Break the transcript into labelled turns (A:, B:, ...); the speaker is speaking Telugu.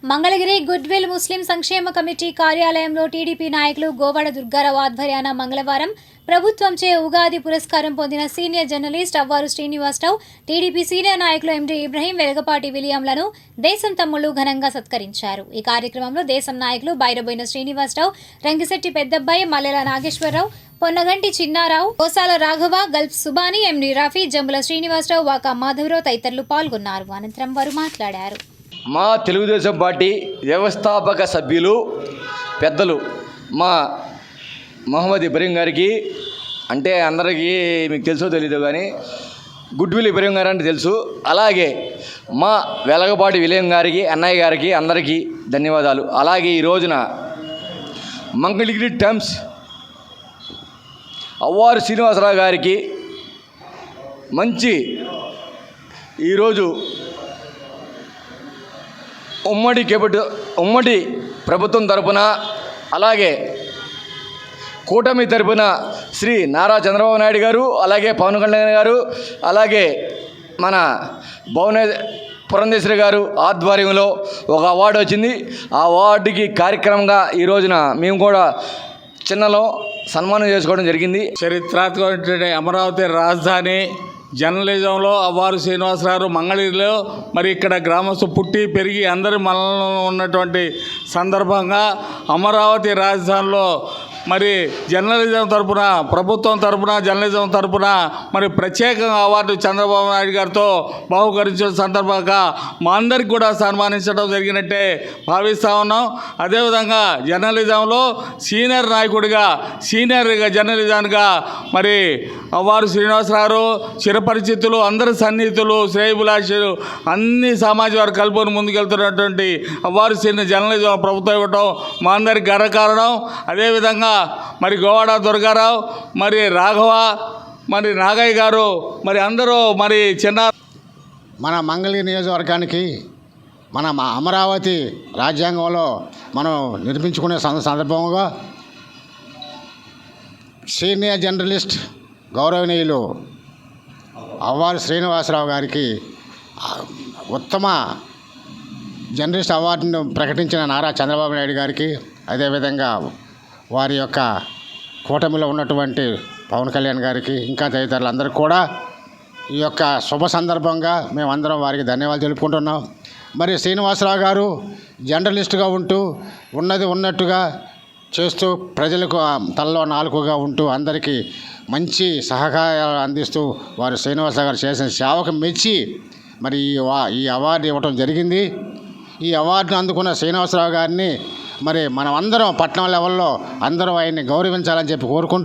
A: మంగళగిరి గుడ్విల్ ముస్లిం సంక్షేమ కమిటీ కార్యాలయంలో టీడీపీ నాయకులు గోవాడ దుర్గారావు ఆధ్వర్యాన మంగళవారం ప్రభుత్వంచే ఉగాది పురస్కారం పొందిన senior journalist Avvaru Srinivasarao, TDP senior నాయకులు ఎండి ఇబ్రహీం, వెలగపాటి విలియంలను దేశం తమ్ముళ్లు ఘనంగా సత్కరించారు. ఈ కార్యక్రమంలో దేశం నాయకులు బైరబోయిన శ్రీనివాసరావు, రంగిశెట్టి పెద్దబ్బాయి, మల్లెల నాగేశ్వరరావు, పొన్నగంటి చిన్నారావు, కోసాల రాఘవ, గల్ఫ్ సుబాని, ఎండి రాఫీ, జంబుల శ్రీనివాసరావు, వాకా మాధవరావు తదితరులు పాల్గొన్నారు. అనంతరం వారు మాట్లాడారు.
B: మా తెలుగుదేశం పార్టీ వ్యవస్థాపక సభ్యులు పెద్దలు మా మహమ్మద్ ఇబ్రహీం గారికి, అంటే అందరికీ మీకు తెలుసో తెలీదు కానీ గుడ్విల్ ఇబ్రహీం గారు అంటే తెలుసు. అలాగే మా వెలగపాటి విలియం గారికి, అన్నయ్య గారికి అందరికీ ధన్యవాదాలు. అలాగే ఈ రోజున మంగళగిరి టైమ్స్ అవ్వారు శ్రీనివాసరావు గారికి మంచి ఈరోజు ఉమ్మడి ప్రభుత్వం తరపున, అలాగే కూటమి తరపున శ్రీ నారా చంద్రబాబు నాయుడు గారు, అలాగే పవన్ కళ్యాణ్ గారు, అలాగే మన పురంధేశ్వరి గారు ఆధ్వర్యంలో ఒక అవార్డు వచ్చింది. ఆ అవార్డుకి కార్యక్రమంగా ఈ రోజున మేము కూడా చిన్నలో సన్మానం చేసుకోవడం జరిగింది.
C: చరిత్రాత్మక అమరావతి రాజధాని జర్నలిజంలో అవ్వారు శ్రీనివాసరావు మంగళగిరిలో మరి ఇక్కడ గ్రామస్తు పుట్టి పెరిగి అందరి మనలో ఉన్నటువంటి సందర్భంగా అమరావతి రాజధానిలో మరి జర్నలిజం తరపున, ప్రభుత్వం తరపున, జర్నలిజం తరపున మరి ప్రత్యేకంగా అవార్డు చంద్రబాబు నాయుడు గారితో బహుకరించిన సందర్భంగా మా అందరికి కూడా సన్మానించడం జరిగినట్టే భావిస్తూ ఉన్నాం. అదేవిధంగా జర్నలిజంలో సీనియర్ నాయకుడిగా, సీనియర్ జర్నలిజాన్గా మరి అవ్వారు శ్రీనివాసరావు చిరపరిచితులు, అందరి సన్నిహితులు, శ్రేయభిలాషులు, అన్ని సమాజ వారు కలుపుకొని ముందుకెళ్తున్నటువంటి అవ్వారు సీనియర్ జర్నలిజం ప్రభుత్వం ఇవ్వటం మా అందరికి గర్వకారణం. అదేవిధంగా మరి గోవాడ దుర్గారావు, మరి రాఘవ, మరి నాగయ్య గారు, మరి అందరూ మరి
D: మన మంగళగిరి నియోజకవర్గానికి మన అమరావతి రాజ్యాంగంలో మనం నిర్మించుకునే సందర్భంగా సీనియర్ జర్నలిస్ట్ గౌరవనీయులు అవ్వారు శ్రీనివాసరావు గారికి ఉత్తమ జర్నలిస్ట్ అవార్డును ప్రకటించిన నారా చంద్రబాబు నాయుడు గారికి, అదేవిధంగా వారి యొక్క కూటమిలో ఉన్నటువంటి పవన్ కళ్యాణ్ గారికి, ఇంకా తదితరులందరికీ కూడా ఈ యొక్క శుభ సందర్భంగా మేమందరం వారికి ధన్యవాదాలు తెలుపుకుంటున్నాం. మరి శ్రీనివాసరావు గారు జర్నలిస్టుగా ఉంటూ ఉన్నది ఉన్నట్టుగా చేస్తూ ప్రజలకు తలలో నాలుకగా ఉంటూ అందరికీ మంచి సహకారాలు అందిస్తూ వారు శ్రీనివాసరావు గారు చేసిన సేవకు మెచ్చి మరి ఈ అవార్డు ఇవ్వటం జరిగింది. ఈ అవార్డును అందుకున్న శ్రీనివాసరావు గారిని మరి మనం అందరం పట్టణం లెవెల్లో అందరూ ఆయన్ని గౌరవించాలని చెప్పి కోరుకుంటూ